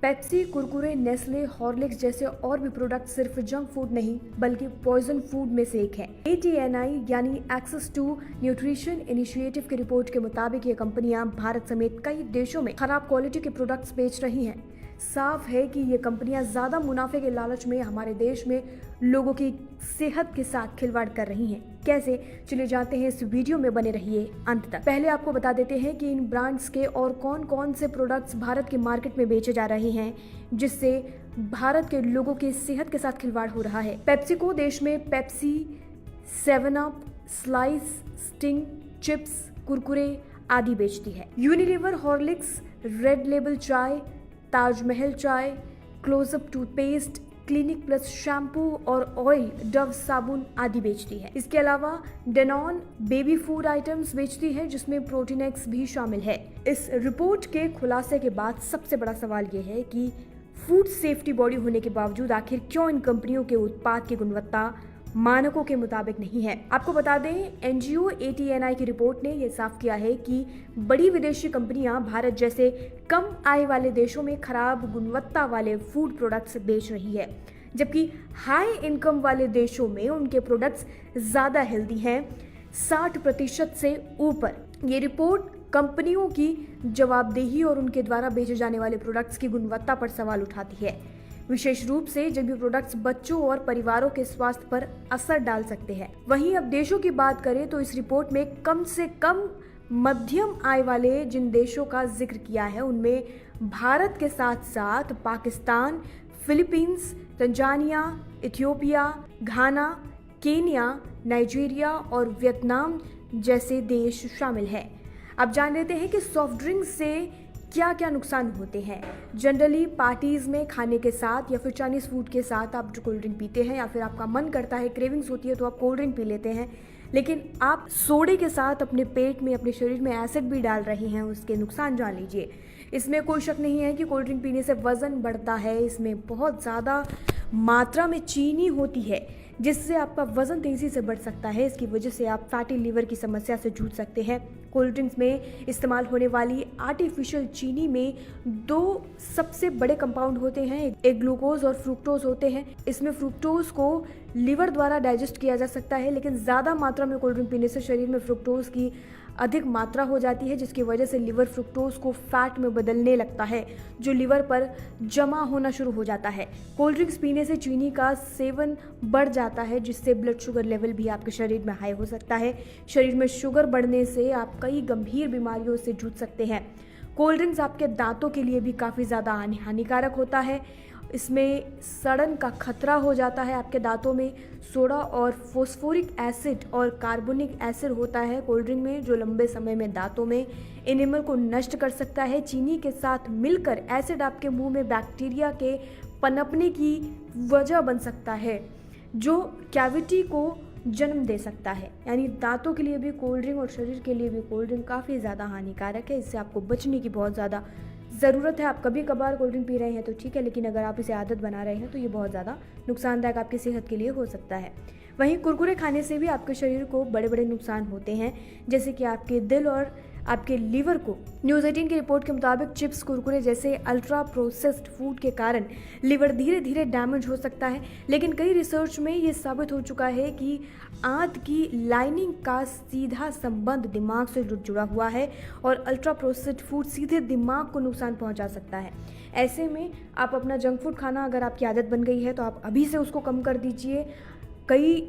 Pepsi, Kurkure, Nestle, Horlicks जैसे और भी प्रोडक्ट सिर्फ जंक फूड नहीं बल्कि पॉइजन फूड में से एक है। ATNI यानी एक्सेस टू न्यूट्रिशन इनिशिएटिव की रिपोर्ट के मुताबिक ये कंपनियां भारत समेत कई देशों में खराब क्वालिटी के प्रोडक्ट्स बेच रही हैं। साफ है कि ये कंपनियां ज्यादा मुनाफे के लालच में हमारे देश में लोगों की सेहत के साथ खिलवाड़ कर रही हैं। कैसे, चले जाते हैं इस वीडियो में, बने रहिए अंत तक। पहले आपको बता देते हैं कि इन ब्रांड्स के और कौन कौन से प्रोडक्ट्स भारत के मार्केट में बेचे जा रहे हैं जिससे भारत के लोगों की सेहत के साथ खिलवाड़ हो रहा है। पेप्सिको देश में Pepsi, 7 up, slice, sting, chips, Kurkure आदि बेचती है। यूनिलीवर हॉर्लिक्स, रेड लेबल चाय, ताजमहल चाय, Closeup toothpaste, Clinic Plus shampoo और ऑयल, डव साबुन आदि बेचती है। इसके अलावा डेनॉन बेबी फूड आइटम्स बेचती है जिसमें प्रोटीनेक्स भी शामिल है। इस रिपोर्ट के खुलासे के बाद सबसे बड़ा सवाल ये है कि फूड सेफ्टी बॉडी होने के बावजूद आखिर क्यों इन कंपनियों के उत्पाद की गुणवत्ता मानकों के मुताबिक नहीं है। आपको बता दें, NGO ATNI की रिपोर्ट ने यह साफ किया है कि बड़ी विदेशी कंपनियां भारत जैसे कम आय वाले देशों में खराब गुणवत्ता वाले फूड प्रोडक्ट्स बेच रही है, जबकि हाई इनकम वाले देशों में उनके प्रोडक्ट्स ज्यादा हेल्दी हैं, 60% से ऊपर। ये रिपोर्ट कंपनियों की जवाबदेही और उनके द्वारा बेचे जाने वाले प्रोडक्ट्स की गुणवत्ता पर सवाल उठाती है, विशेष रूप से जब ये प्रोडक्ट्स बच्चों और परिवारों के स्वास्थ्य पर असर डाल सकते हैं। वहीं अब देशों की बात करें तो इस रिपोर्ट में कम से कम मध्यम आय वाले जिन देशों का जिक्र किया है उनमें भारत के साथ साथ पाकिस्तान, फिलीपींस, तंजानिया, इथियोपिया, घाना, केन्या, नाइजीरिया और वियतनाम जैसे देश शामिल हैं। अब जान लेते हैं कि सॉफ्ट ड्रिंक से क्या क्या नुकसान होते हैं। जनरली पार्टीज में खाने के साथ या फिर चाइनीज फूड के साथ आप जो कोल्ड ड्रिंक पीते हैं या फिर आपका मन करता है, क्रेविंग्स होती है तो आप कोल्ड ड्रिंक पी लेते हैं, लेकिन आप सोडे के साथ अपने पेट में, अपने शरीर में एसिड भी डाल रहे हैं। उसके नुकसान जान लीजिए। इसमें कोई शक नहीं है कि कोल्ड ड्रिंक पीने से वजन बढ़ता है। इसमें बहुत ज़्यादा मात्रा में चीनी होती है जिससे आपका वजन तेज़ी से बढ़ सकता है। इसकी वजह से आप फैटी लीवर की समस्या से जूझ सकते हैं। कोल्ड ड्रिंक्स में इस्तेमाल होने वाली आर्टिफिशियल चीनी में 2 सबसे बड़े कंपाउंड होते हैं, एक ग्लूकोज और फ्रुक्टोज होते हैं। इसमें फ्रुक्टोज को लीवर द्वारा डाइजेस्ट किया जा सकता है, लेकिन ज़्यादा मात्रा में कोल्ड ड्रिंक पीने से शरीर में फ्रुक्टोज की अधिक मात्रा हो जाती है जिसकी वजह से लिवर फ्रुक्टोज को फैट में बदलने लगता है जो लिवर पर जमा होना शुरू हो जाता है। कोल्ड ड्रिंक्स पीने से चीनी का सेवन बढ़ जाता है जिससे ब्लड शुगर लेवल भी आपके शरीर में हाई हो सकता है। शरीर में शुगर बढ़ने से आप कई गंभीर बीमारियों से जूझ सकते हैं। कोल्ड ड्रिंक्स आपके दांतों के लिए भी काफ़ी ज़्यादा हानिकारक होता है। इसमें सड़न का खतरा हो जाता है। आपके दांतों में सोडा और फोस्फोरिक एसिड और कार्बोनिक एसिड होता है कोल्ड ड्रिंक में, जो लंबे समय में दांतों में एनिमल को नष्ट कर सकता है। चीनी के साथ मिलकर एसिड आपके मुंह में बैक्टीरिया के पनपने की वजह बन सकता है जो कैविटी को जन्म दे सकता है। यानी दांतों के लिए भी कोल्ड ड्रिंक और शरीर के लिए भी कोल्ड ड्रिंक काफ़ी ज़्यादा हानिकारक है। इससे आपको बचने की बहुत ज़्यादा ज़रूरत है। आप कभी कभार कोल्ड ड्रिंक पी रहे हैं तो ठीक है, लेकिन अगर आप इसे आदत बना रहे हैं तो ये बहुत ज़्यादा नुकसानदायक आपकी सेहत के लिए हो सकता है। वहीं कुरकुरे खाने से भी आपके शरीर को बड़े बड़े नुकसान होते हैं, जैसे कि आपके दिल और आपके लीवर को। न्यूज़ 18 की रिपोर्ट के मुताबिक चिप्स, कुरकुरे जैसे अल्ट्रा प्रोसेस्ड फूड के कारण लीवर धीरे धीरे डैमेज हो सकता है, लेकिन कई रिसर्च में ये साबित हो चुका है कि आंत की लाइनिंग का सीधा संबंध दिमाग से जुड़ा हुआ है और अल्ट्रा प्रोसेस्ड फूड सीधे दिमाग को नुकसान पहुंचा सकता है। ऐसे में आप अपना जंक फूड खाना अगर आपकी आदत बन गई है तो आप अभी से उसको कम कर दीजिए। कई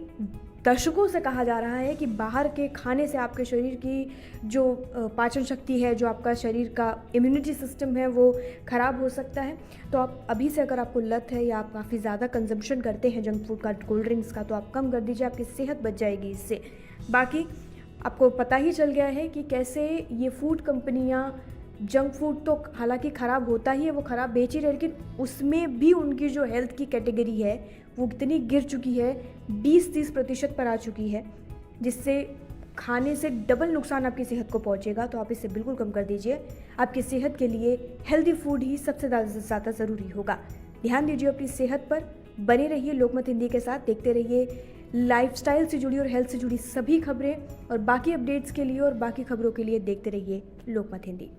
दशकों से कहा जा रहा है कि बाहर के खाने से आपके शरीर की जो पाचन शक्ति है, जो आपका शरीर का इम्यूनिटी सिस्टम है, वो ख़राब हो सकता है। तो आप अभी से, अगर आपको लत है या आप काफ़ी ज़्यादा कंजम्पशन करते हैं जंक फूड का, कोल्ड ड्रिंक्स का, तो आप कम कर दीजिए। आपकी सेहत बच जाएगी इससे। बाकी आपको पता ही चल गया है कि कैसे ये फूड कंपनियाँ जंक फूड तो हालांकि ख़राब होता ही है, वो ख़राब बेच ही रहे, लेकिन उसमें भी उनकी जो हेल्थ की कैटेगरी है वो कितनी गिर चुकी है, 20-30% पर आ चुकी है, जिससे खाने से डबल नुकसान आपकी सेहत को पहुंचेगा। तो आप इसे बिल्कुल कम कर दीजिए। आपकी सेहत के लिए हेल्दी फूड ही सबसे ज़्यादा ज़रूरी होगा। ध्यान दीजिए अपनी सेहत पर। बने रहिए लोकमत हिंदी के साथ, देखते रहिए लाइफस्टाइल से जुड़ी और हेल्थ से जुड़ी सभी खबरें, और बाकी अपडेट्स के लिए और बाकी खबरों के लिए देखते रहिए लोकमत हिंदी।